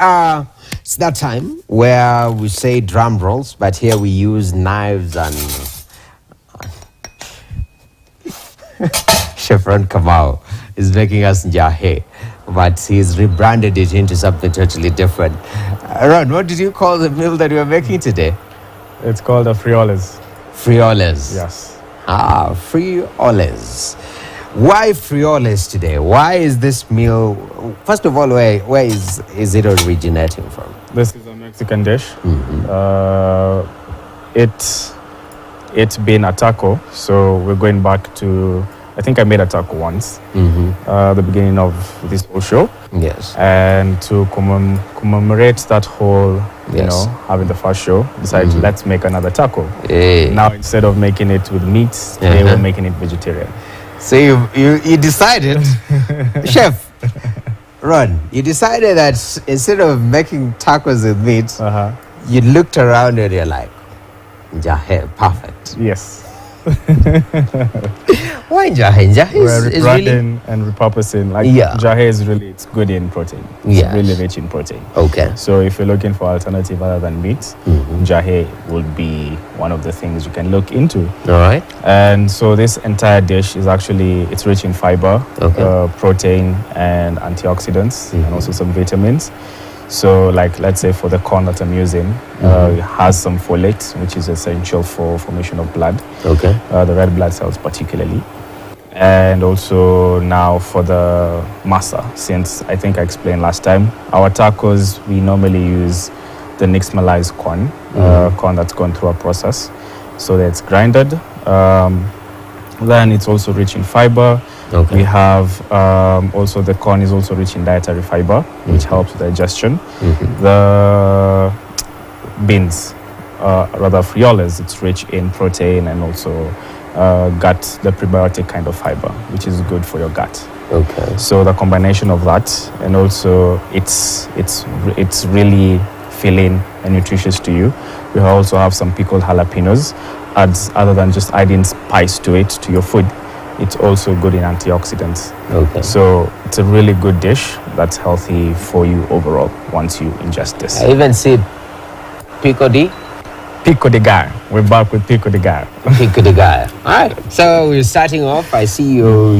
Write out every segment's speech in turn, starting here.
It's that time where we say drum rolls, but here we use knives and Chef Ron Kamau is making us njahe, but he's rebranded it into something totally different. Ron, what did you call the meal that you're making today? It's called a frijoles. Frijoles. Yes. Frijoles. Why frijoles today? Why is this meal? First of all, where is it originating from? This is a Mexican dish. It's been a taco, so we're going back to. I think I made a taco once, the beginning of this whole show. Yes. And to commemorate that whole, having the first show, decided let's make another taco. Hey. Now instead of making it with meat, they were making it vegetarian. So you decided, Chef Ron, you decided that instead of making tacos with meat, you looked around and you're like, njahe, perfect. Yes. Why njahe? Njahe We're is really... and repurposing. Njahe is really, it's good in protein. It's really rich in protein. Okay. So if you're looking for alternative other than meat, njahe would be one of the things you can look into. All right. And so this entire dish is actually, it's rich in fiber, protein and antioxidants, and also some vitamins. So let's say for the corn that I'm using, it has some folate, which is essential for formation of blood. Okay. The red blood cells particularly. And also now for the masa, since I think I explained last time, our tacos, we normally use the nixtamalized corn, corn that's gone through a process. So that's grinded. Then it's also rich in fiber. Okay. We have also the corn is also rich in dietary fiber, which helps with digestion. The beans, rather frijoles, it's rich in protein and also the prebiotic kind of fiber, which is good for your gut. Okay. So the combination of that, and also it's really filling and nutritious to you. We also have some pickled jalapenos, other than just adding spice to it, to your food. It's also good in antioxidants. Okay. So it's a really good dish that's healthy for you overall once you ingest this. I even see pico de gallo. We're back with pico de gallo. Pico de gallo. All right. So we're starting off. I see you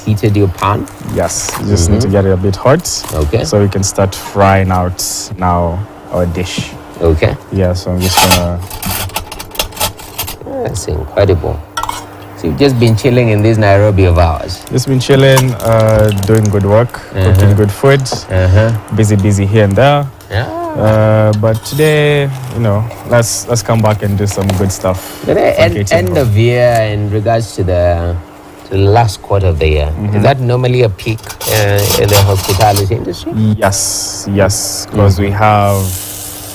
heated your pan. Yes. You just need to get it a bit hot. Okay. So we can start frying out now our dish. Okay. Yeah. So I'm just gonna. That's incredible. You've just been chilling in this Nairobi of ours. Just been chilling, doing good work, cooking good food, busy here and there. Yeah. But today, let's come back and do some good stuff. Today, end of year in regards to the last quarter of the year, is that normally a peak in the hospitality industry? Yes, because we have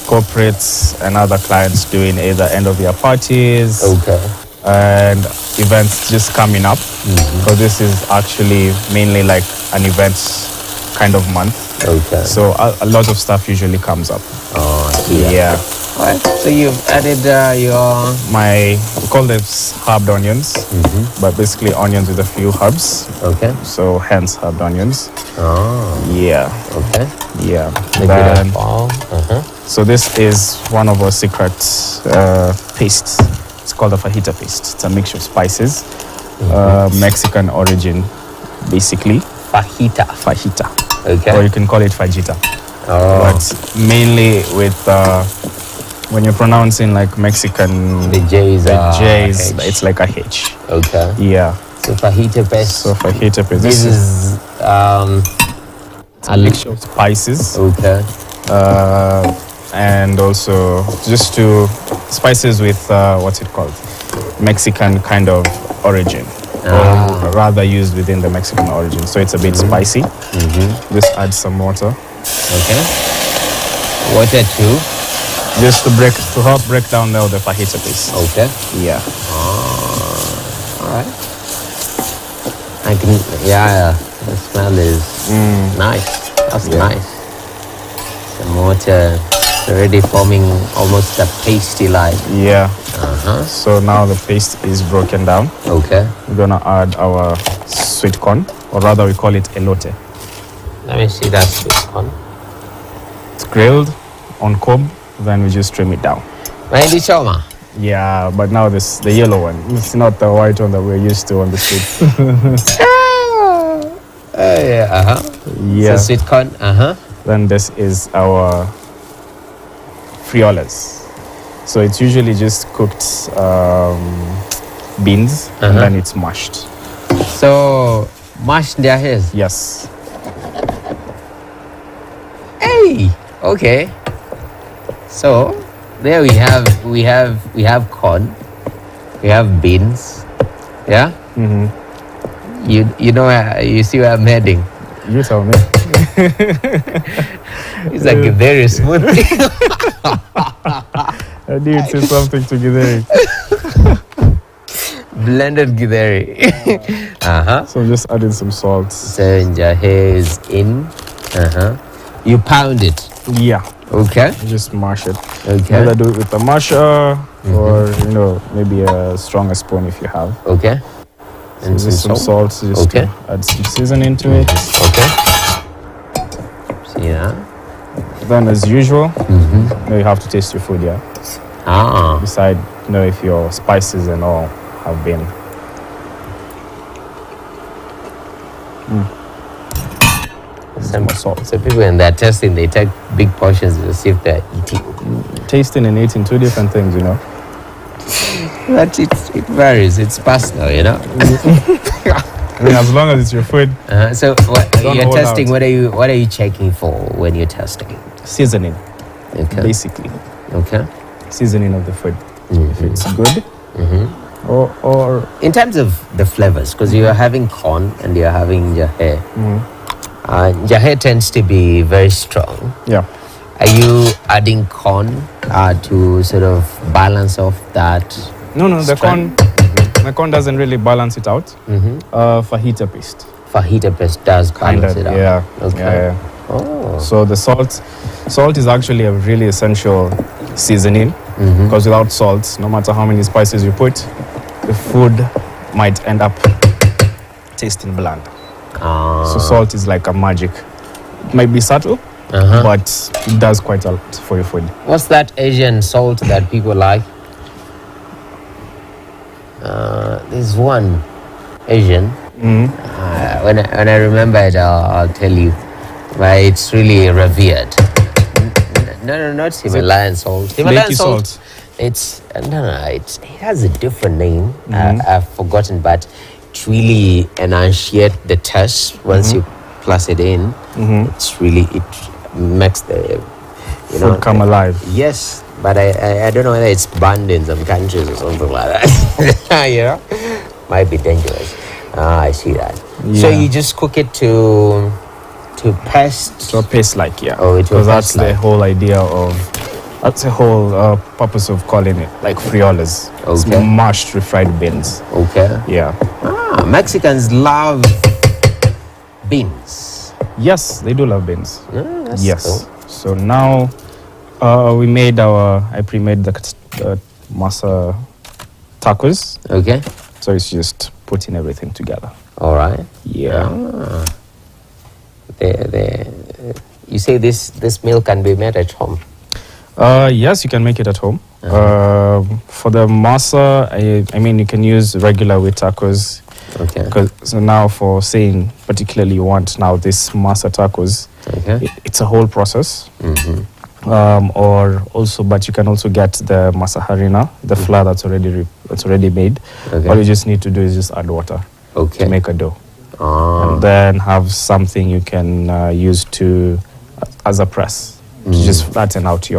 corporates and other clients doing either end of year parties. Okay. And events just coming up, because this is actually mainly like an event kind of month. Okay. So a lot of stuff usually comes up. Oh, yeah. All right. So you've added we call this herbed onions, but basically onions with a few herbs. Okay. So hence herbed onions. Oh. Yeah. Okay. Yeah. Then, so this is one of our secret pastes. It's called a fajita paste. It's a mixture of spices, Mexican origin, basically. Fajita. Okay. Or you can call it fajita. Oh. But mainly with when you're pronouncing like Mexican, the J's, it's like a H. Okay. Yeah. So fajita paste. This is a mixture of spices. Okay. And also just spices with what's it called, Mexican kind of origin, or rather used within the Mexican origin. So it's a bit spicy. Just add some water. Okay. Water too. Just to help break down now the fajita paste. Okay. Yeah. All right. I can. Yeah. The smell is nice. That's nice. Some water. Already forming almost a pasty like. Yeah. So now the paste is broken down. Okay. We're gonna add our sweet corn, or rather we call it elote. Let me see that sweet corn. It's grilled on cob, then we just trim it down. Mahindi choma. Yeah, but now this the yellow one. It's not the white one that we're used to on the streets. Yeah. Yeah. So sweet corn. Then this is our frijoles. So it's usually just cooked beans and then it's mashed. So mashed their hairs. Yes. Hey. Okay. So there we have corn. We have beans. Yeah. You know you see where I'm heading. You tell me. It's like a very smooth. I need to say something to Githeri. Blended githeri. So I'm just adding some salt. So jahe is in. You pound it. Yeah. Okay. Just mash it. Okay. Either do it with a masher or maybe a stronger spoon if you have. Okay. And just some salt. Just to add some seasoning to it. Okay. Yeah. Then as usual, you have to taste your food. Yeah. Decide if your spices and all have been. Some more salt. So people when they're testing, they take big portions to see if they're eating. Tasting and eating, two different things, But it varies. It's personal, I mean, as long as it's your food. So you're testing. Out. What are you checking for when you're testing? Seasoning. Okay. Basically. Okay. Seasoning of the food. If it's good. Or in terms of the flavors, because you're having corn and you're having jahe. Jahe tends to be very strong. Yeah. Are you adding corn to sort of balance off that? No, the corn doesn't really balance it out. Fajita paste. Fajita paste does balance it out. Yeah. Okay. Yeah. Oh. So the salt is actually a really essential seasoning because without salt, no matter how many spices you put, the food might end up tasting bland. So salt is like a magic. It might be subtle, but it does quite a lot for your food. What's that Asian salt that people like? There's one Asian. When I remember it, I'll tell you. But it's really revered. No, not Himalayan salt. Himalayan salt. It's it has a different name. I've forgotten, but it really enunciates the taste once you plus it in. It's really it makes the food come alive. Yes, but I don't know whether it's banned in some countries or something like that. Might be dangerous. I see that. Yeah. So you just cook it to paste. To a paste like, yeah. Oh, because that's the whole idea of. That's the whole purpose of calling it like frijoles. Okay. It's mashed refried beans. Okay. Yeah. Mexicans love beans. Yes, they do love beans. That's yes. cool. So now I pre-made the masa tacos. Okay. So it's just putting everything together. All right. Yeah. You say this meal can be made at home? Yes, you can make it at home. For the masa, I mean, you can use regular wheat tacos. Okay. So now for saying particularly you want now this masa tacos, it's a whole process. Or also, but you can also get the masa harina, the flour that's already made. All you just need to do is just add water to make a dough. And then have something you can use as a press to just flatten out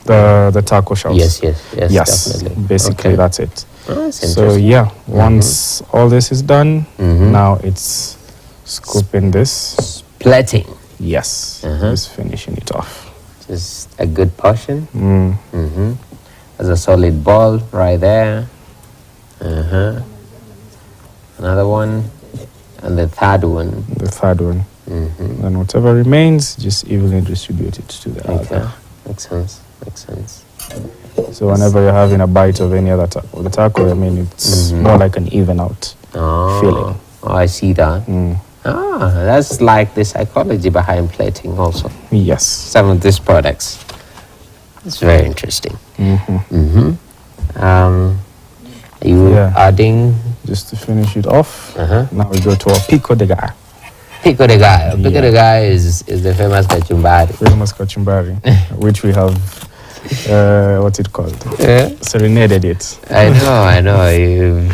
the taco shells. Yes, definitely. Basically that's it. That's so yeah, once all this is done, now it's scooping this. Plating. Yes, just finishing it off. Just a good portion. There's a solid ball right there. Another one, and the third one. And whatever remains, just evenly distribute it to the other. Makes sense. So whenever you're having a bite of any other of the taco, I mean, it's more like an even out feeling. Oh, I see that. Ah, that's like the psychology behind plating also. Yes. Some of these products. It's very interesting. Are you adding? Just to finish it off, now we go to our pico de gallo. Pico de gallo. Pico de gallo is the famous kachumbari. Famous kachumbari, which we have, what's it called? Serenaded it. I know.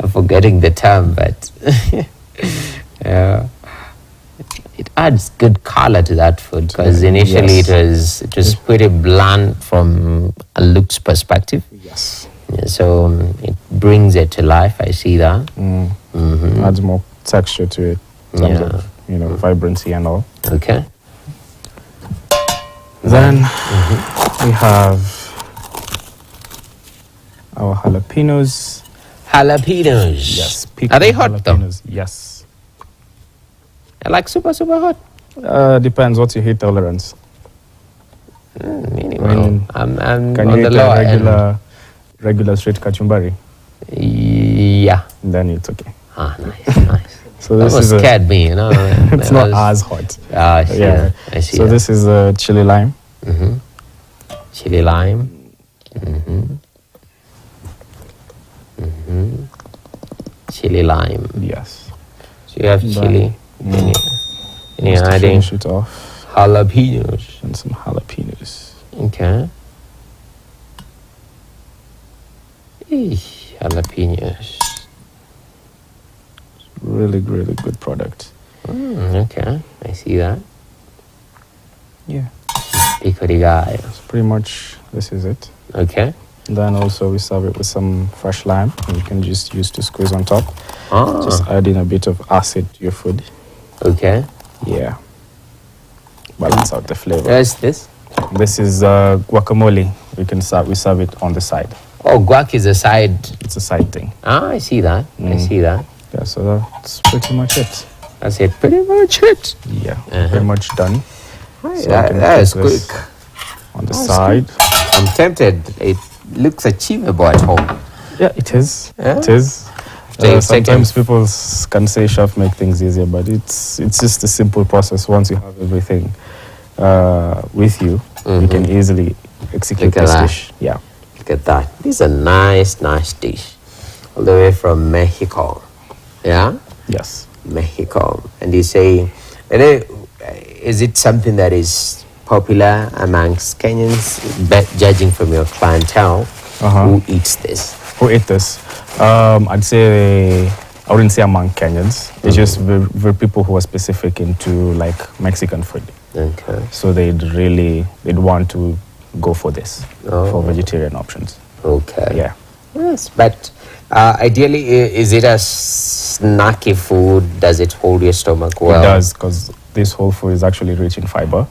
I'm forgetting the term, but it adds good color to that food, because initially it was pretty bland from a looks perspective. Yes. Yeah, so it brings it to life. I see that. Adds more texture to it, in terms of, vibrancy and all. Okay. Then we have our jalapenos. Jalapenos. Yes. Are they hot though? Yes. I like super hot. Depends what's your heat tolerance. Minimal. I'm can on you the eat lower a regular straight kachumbari? Yeah. Then it's okay. Ah, nice. So this almost scared me, it's not as hot. Ah, yeah. I see. So this is chili lime. Chili lime. Chili lime. Yes. So you have chili. And you're adding finish it off. jalapenos. And some jalapenos. Okay. Jalapenos. Really good product. Okay, I see that. Yeah. Pico de gallo. So pretty much this is it. Okay. Then also we serve it with some fresh lime. You can just use to squeeze on top. Just adding a bit of acid to your food. Okay. Yeah. Balance out the flavor. Where's this? This is guacamole. We serve it on the side. Oh, guac is a side. It's a side thing. Ah, I see that. I see that. Yeah, so that's pretty much it. That's it. Pretty much it. Yeah, pretty much done. So that is quick. On the side. I'm tempted. It looks achievable at home. Yeah, it is. Yeah. It is. Sometimes people can say chef make things easier, but it's just a simple process. Once you have everything with you, you can easily execute this dish. Yeah. Look at that. This is a nice dish. All the way from Mexico. Yeah? Yes. Mexico. And you say, is it something that is popular amongst Kenyans, judging from your clientele? Who eats this? Who eat this? I'd say, I wouldn't say among Kenyans. It's just very people who are specific into like Mexican food. Okay. So they'd want to go for this, for vegetarian options. Okay. Yeah. Yes, but ideally, is it a snacky food? Does it hold your stomach well? It does, because this whole food is actually rich in fiber.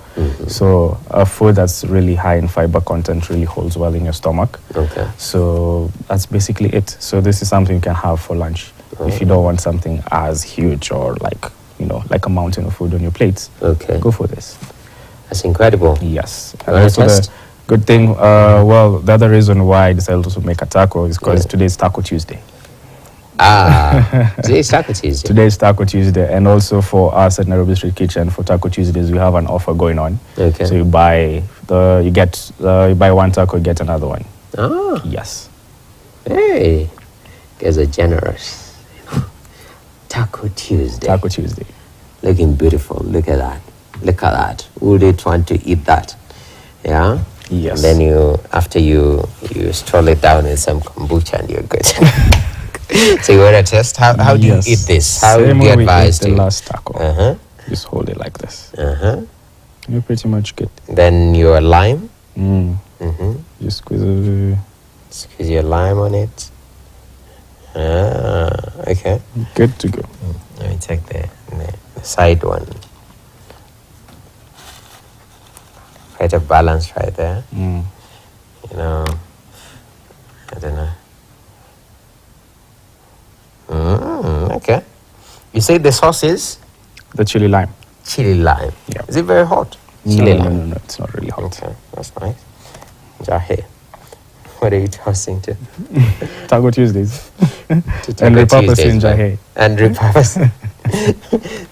So a food that's really high in fiber content really holds well in your stomach. Okay. So that's basically it. So this is something you can have for lunch if you don't want something as huge or like a mountain of food on your plates. Okay. Go for this. That's incredible. Yes. And also the good thing, the other reason why I decided to make a taco is because today is Taco Tuesday. Today is Taco Tuesday. Today is Taco Tuesday, and also for us at Nairobi Street Kitchen for Taco Tuesdays, we have an offer going on. Okay. So you buy one taco, you get another one. Ah. Yes. Hey, you guys are generous. Taco Tuesday. Taco Tuesday. Looking beautiful. Look at that. Look at that. Would it want to eat that? Yeah. Yes. And then after you stroll it down in some kombucha and you're good. So you want to test? How do you eat this? How do you advise the last taco? Just hold it like this. You're pretty much good. Then your lime. Just squeeze your lime on it. Okay. Good to go. Let me take the side one. Quite a balance right there. I don't know. Okay. You say the sauce is? The chili lime. Chili lime. Yeah. Is it very hot? Chili lime. No, it's not really hot. Okay, that's nice. Jahe. What are you tossing to? Taco Tuesdays. To And Taco repurposing Tuesdays, man. Jahe. And repurpose.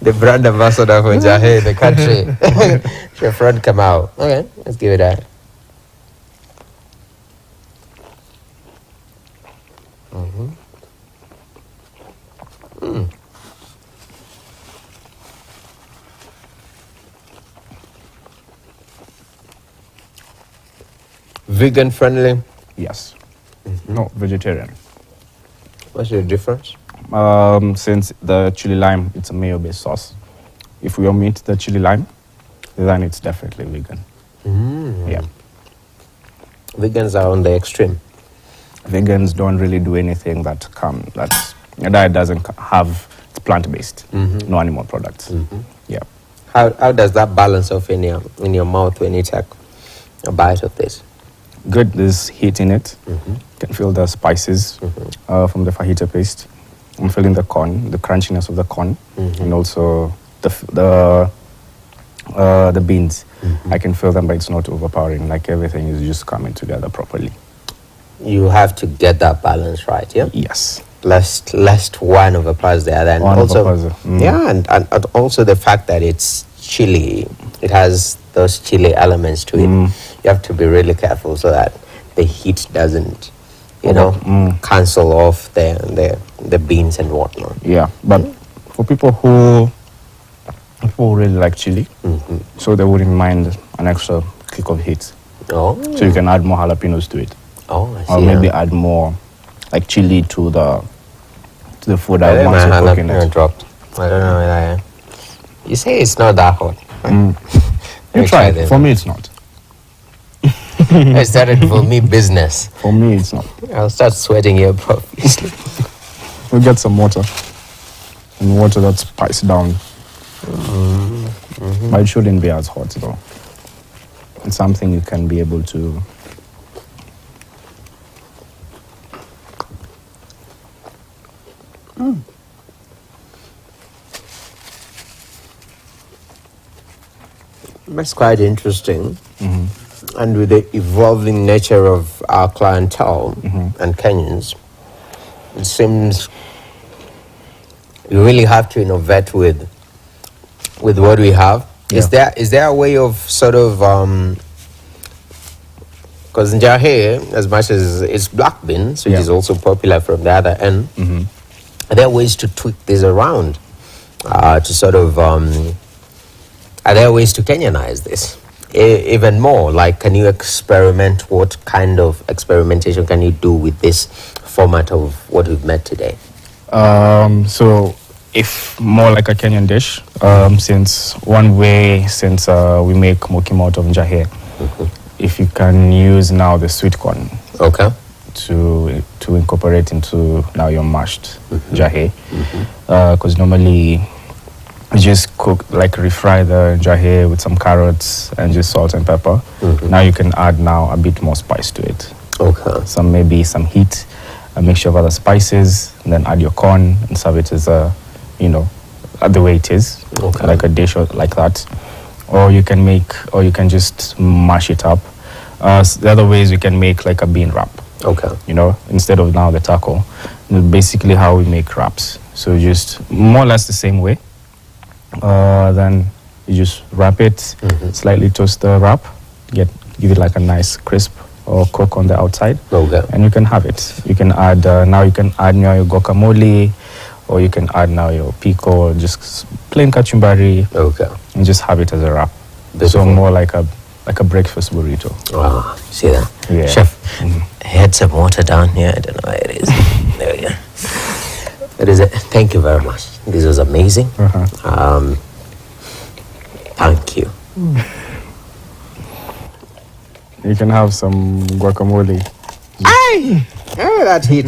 The brand ambassador for Jahe, the country. Chef Ron Kamau. Okay, let's give it a. Vegan friendly. Yes. No, vegetarian. What's the difference? Since the chili lime, it's a mayo-based sauce. If we omit the chili lime, then it's definitely vegan. Yeah. Vegans are on the extreme. Vegans don't really do anything that a diet doesn't have, it's plant-based, no animal products. Yeah. How does that balance off in your mouth when you take a bite of this? Good, there's heat in it. You can feel the spices from the fajita paste. I'm feeling the corn, the crunchiness of the corn, and also the beans. I can feel them, but it's not overpowering. Like everything is just coming together properly. You have to get that balance right, yeah? Yes. Lest one overpowers the other. And One also, overpowers. yeah, and also the fact that it's chili, it has those chili elements to it. You have to be really careful so that the heat doesn't, cancel off the beans and whatnot. Yeah, but for people who really like chili, so they wouldn't mind an extra kick of heat. Oh. So you can add more jalapenos to it. Oh, I see. Or maybe add more like chili to the food I I think once my you're cooking jalapeno it. dropped. I don't know whether I am. You say it's not that hot. You try it. For me, it's not. I started for me business. For me, it's not. I'll start sweating here profusely. We'll get some water. And water that spice down. But it shouldn't be as hot though. It's something you can be able to. That's quite interesting. And with the evolving nature of our clientele and Kenyans, it seems you really have to innovate with what we have. Yeah. Is there a way of sort of because Njahe, as much as it's black beans, which is also popular from the other end, are there ways to tweak this around to sort of are there ways to Kenyanize this even more? Like, can you experiment? What kind of experimentation can you do with this format of what we've met today? So if more like a Kenyan dish, since we make mokimo out of njahe, if you can use now the sweet corn to incorporate into now your mashed njahe, because normally you just cook, like refry the njahe with some carrots and just salt and pepper. Now you can add now a bit more spice to it. Maybe some heat, a mixture of other spices, and then add your corn and serve it as the way it is, like a dish or like that. Or you can just mash it up. The other ways we can make like a bean wrap. Instead of now the taco, basically how we make wraps. So just more or less the same way. Then you just wrap it, slightly toast the wrap, give it like a nice crisp or cook on the outside, and you can have it. You can add now your guacamole, or you can add now your pico, or just plain kachumbari, and just have it as a wrap. So more like a breakfast burrito. Wow, see that? Yeah. Chef, I had some water down here. I don't know where it is. There we go. That is it. Thank you very much. This was amazing. Thank you. You can have some guacamole. Aye! Oh, that heat.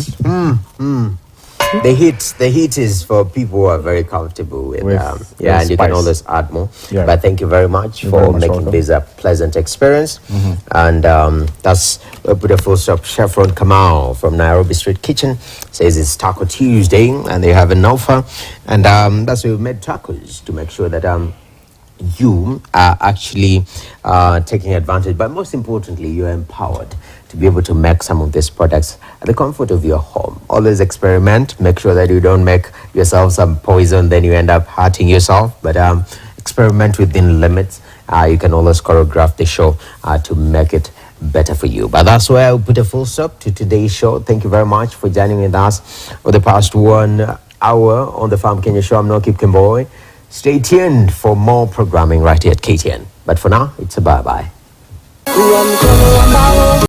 The heat is for people who are very comfortable with and you can always add more. But thank you very much for making this a pleasant experience. And that's a beautiful stop. Chef Ron Kamau from Nairobi Street Kitchen says it's Taco Tuesday and they have an offer, and that's why we made tacos to make sure that you are actually taking advantage, but most importantly, you're empowered to be able to make some of these products at the comfort of your home. Always experiment. Make sure that you don't make yourself some poison, then you end up hurting yourself. But experiment within limits. You can always choreograph the show to make it better for you. But that's where I'll put a full stop to today's show. Thank you very much for joining with us for the past 1 hour on the Farm Kenya show. I'm Noki Kimboy. Stay tuned for more programming right here at KTN. But for now, it's a bye-bye.